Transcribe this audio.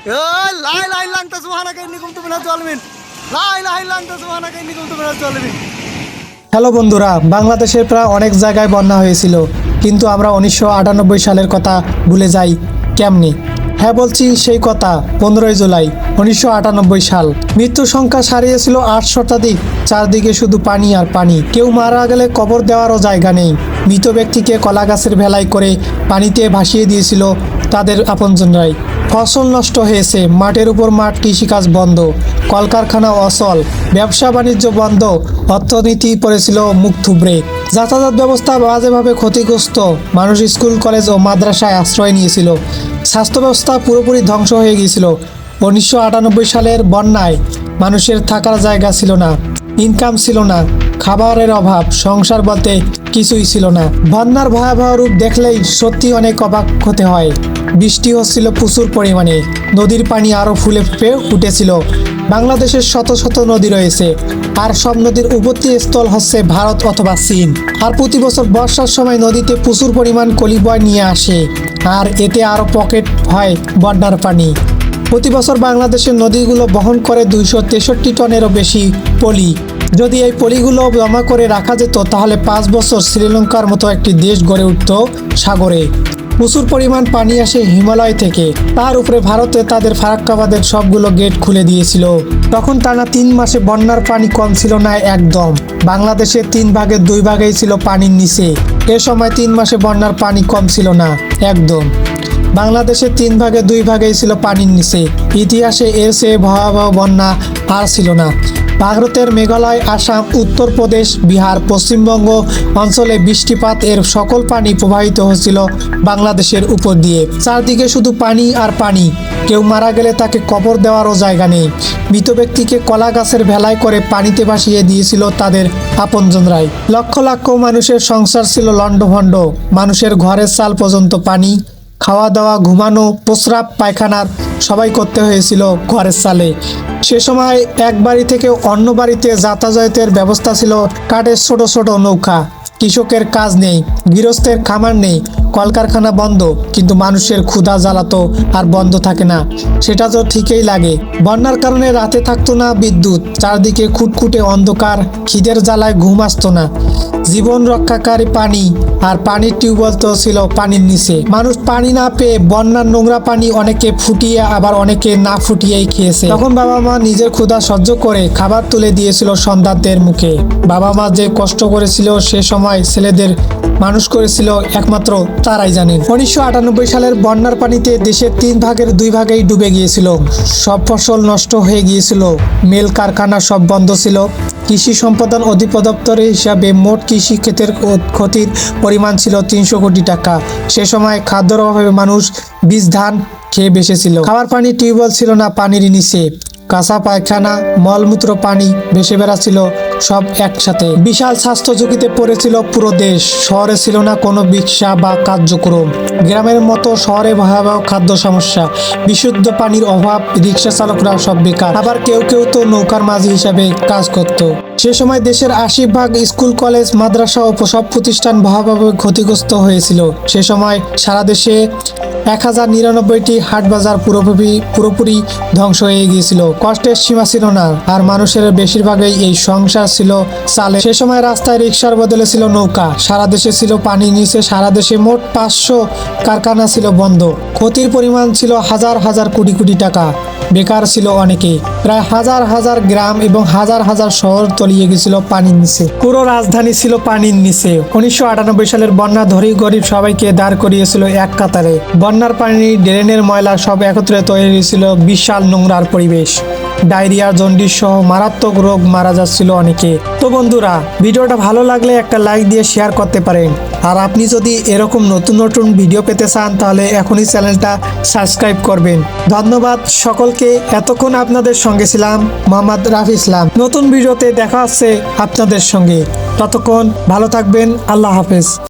لا اله الا انت سبحانك اني كنت من الظالمين لا اله الا انت سبحانك اني كنت من الظالمين। Hello বন্ধুরা, বাংলাদেশের প্রায় অনেক জায়গায় বন্যা হয়েছিল, কিন্তু আমরা 1998 সালের কথা ভুলে যাই কেমনি? হ্যাঁ বলছি সেই কথা, 15ই জুলাই 1998 সাল। মৃত্যুর সংখ্যা ছাড়িয়েছিল 8 শতাধিক। চারদিকে শুধু পানি আর পানি। কেউ মারা গেলে কবর দেওয়ারও জায়গা নেই। মৃত ব্যক্তিকে কলা গাছের ভেলায় করে পানিতে ভাসিয়ে দিয়েছিল তাদের আপনজনরাই। ফসল নষ্ট হয়েছে, মাঠের উপর মাঠ, কৃষিকাজ বন্ধ, কলকারখানা অচল, ব্যবসা বাণিজ্য বন্ধ, অর্থনীতি পড়েছিল মুখ থুবড়ে। যাতায়াত ব্যবস্থা বাজেভাবে ক্ষতিগ্রস্ত, মানুষ স্কুল কলেজ ও মাদ্রাসায় আশ্রয় নিয়েছিল। স্বাস্থ্য ব্যবস্থা পুরোপুরি ধ্বংস হয়ে গিয়েছিল। 1998 সালের বন্যায় মানুষের থাকার জায়গা ছিল না, ইনকাম ছিল না, খাবারের অভাব, সংসার বলতে কিছুই ছিল না। বন্যার ভয়াবহ রূপ দেখলেই সত্যি অনেক অবাক হতে হয়। বৃষ্টি হচ্ছিল প্রচুর পরিমাণে, নদীর পানি আরও ফুলে ফুপে উঠেছিল। বাংলাদেশের শত শত নদী রয়েছে, আর সব নদীর উৎপত্তি স্থল হচ্ছে ভারত অথবা চীন। আর প্রতি বছর বর্ষার সময় নদীতে প্রচুর পরিমাণ কলিবয় নিয়ে আসে, আর এতে আরও পকেট হয় বন্যার পানি। প্রতি বছর বাংলাদেশের নদীগুলো বহন করে 263 টনেরও বেশি পলি। যদি এই পলিগুলো জমা করে রাখা যেত, তাহলে 5 বছর শ্রীলঙ্কার মতো একটি দেশ গড়ে উঠত সাগরে। প্রচুর পরিমাণ পানি আসে হিমালয় থেকে, তার উপরে ভারতে তাদের ফারাক্কা বাঁধের সবগুলো গেট খুলে দিয়েছিল। তখন টানা 3 মাসে বন্যার পানি কম ছিল না একদম। বাংলাদেশের 3 ভাগের 2 ভাগেই ছিল পানির নিচে। এ সময় 3 মাসে বন্যার পানি কম ছিল না একদম। বাংলাদেশের 3 ভাগের 2 ভাগেই ছিল পানির নিচে। ইতিহাসে এর চেয়ে ভয়াবহ বন্যা আর ছিল না। ভারতের মেঘালয়, আসাম, উত্তরপ্রদেশ, বিহার, পশ্চিমবঙ্গ অঞ্চলে বৃষ্টিপাত এর সকল পানি প্রবাহিত হচ্ছিল বাংলাদেশের উপর দিয়ে। চারদিকে শুধু পানি আর পানি। কেউ মারা গেলে তাকে কবর দেওয়ারও জায়গা নেই। মৃত ব্যক্তিকে কলা গাছের ভেলায় করে পানিতে ভাসিয়ে দিয়েছিল তাদের আপনজনরাই। লক্ষ লক্ষ মানুষের সংসার ছিল লণ্ডভণ্ড। মানুষের ঘরের চাল পর্যন্ত পানি। খাওয়া দাওয়া, ঘুমানো, প্রস্রাব, পায়খানার সবাই করতে হয়েছিল ঘরের চালে। সে সময় এক বাড়ি থেকে অন্য বাড়িতে যাতায়াতের ব্যবস্থা ছিল কাঠের ছোট ছোট নৌকা। কৃষকের কাজ নেই, গৃহস্থের খামার নেই, কলকারখানা বন্ধ, কিন্তু মানুষের ক্ষুধা জ্বালাতো আর বন্ধ থাকে না, সেটা তো ঠিকই লাগে। বন্যার কারণে রাতে থাকতো না বিদ্যুৎ, চারদিকে খুটখুটে অন্ধকার, খিদের জ্বালায় ঘুম আসতো না। জীবন রক্ষাকারী পানি, আর পানির টিউবওয়েল তো ছিল পানির নিচে। মানুষ পানি না পেয়ে বন্যার নোংরা পানি অনেকে ফুটিয়ে, আবার অনেকে না ফুটিয়েই খেয়েছে। তখন বাবা মা নিজের ক্ষুধা সহ্য করে খাবার তুলে দিয়েছিল সন্তানদের মুখে। বাবা মা যে কষ্ট করেছিল, সে সময় ছেলেদের মানুষ করেছিল একমাত্র তারাই জানেন। 1998 সালের বন্যার পানিতে দেশের 3 ভাগের 2 ভাগেই ডুবে গিয়েছিল। সব ফসল নষ্ট হয়ে গিয়েছিল, মেল কারখানা সব বন্ধ ছিল। কৃষি সম্পাদন অধিদপ্তরের হিসাবে মোট কৃষি ক্ষেতের ক্ষতির পরিমাণ ছিল 300 কোটি টাকা। সে সময় খাদ্যের অভাবে মানুষ বীজ ধান খেয়ে বেঁচেছিল। খাবার পানি টিউবওয়েল ছিল না পানির নিচে। কাঁচা পায়খানা, মলমূত্র, পানি ভেসে বেড়াচ্ছিল সব একসাথে। বিশাল স্বাস্থ্য ঝুঁকিতে পড়েছিল পুরো দেশ। শহরে ছিল না কোনো রিক্সা বা কার্যক্রম। গ্রামের মতো শহরে ভয়াবহ খাদ্য সমস্যা, বিশুদ্ধ পানির অভাব, রিক্সা চালকরা সব বেকার। আবার কেউ কেউ তো নৌকার মাঝি হিসাবে কাজ করত। সে সময় দেশের 80% স্কুল, কলেজ, মাদ্রাসা ও সব প্রতিষ্ঠান ভয়াবহভাবে ক্ষতিগ্রস্ত হয়েছিল। সে সময় সারা দেশে 1099টি হাট বাজার পুরোপুরি ধ্বংস হয়ে গিয়েছিল। কষ্টের সীমা ছিল না, আর মানুষের বেশিরভাগই এই সংসার ছিল চালে। সে সময় রাস্তায় রিক্সার বদলে ছিল নৌকা। সারা দেশে ছিল পানির নিচে। সারা দেশে মোট 500 কারখানা ছিল বন্ধ। ক্ষতির পরিমাণ ছিল হাজার হাজার কোটি কোটি টাকা। বেকার ছিল অনেকেই। প্রায় হাজার হাজার গ্রাম এবং হাজার হাজার শহর তলিয়ে গেছিল পানির নিচে। পুরো রাজধানী ছিল পানির নিচে। 1998 সালের বন্যা ধনী গরিব সবাইকে দাঁড় করিয়েছিল এক কাতারে। বন্যার পানি, ড্রেনের ময়লা সব একত্রে তৈরি হয়েছিল বিশাল নোংরার পরিবেশ। ডায়রিয়া, জন্ডিস সহ মারাত্মক রোগ, মারা যাচ্ছিল অনেকে। তো বন্ধুরা, ভিডিওটা ভালো লাগলে একটা লাইক দিয়ে শেয়ার করতে পারেন। আর আপনি যদি এরকম নতুন নতুন ভিডিও পেতে চান, তাহলে এখনই চ্যানেলটা সাবস্ক্রাইব করবেন। ধন্যবাদ সকলকে। এতক্ষণ আপনাদের সঙ্গে ছিলাম মোহাম্মদ রাফি ইসলাম। নতুন ভিডিওতে দেখা হচ্ছে আপনাদের সঙ্গে। ততক্ষণ ভালো থাকবেন। আল্লাহ হাফেজ।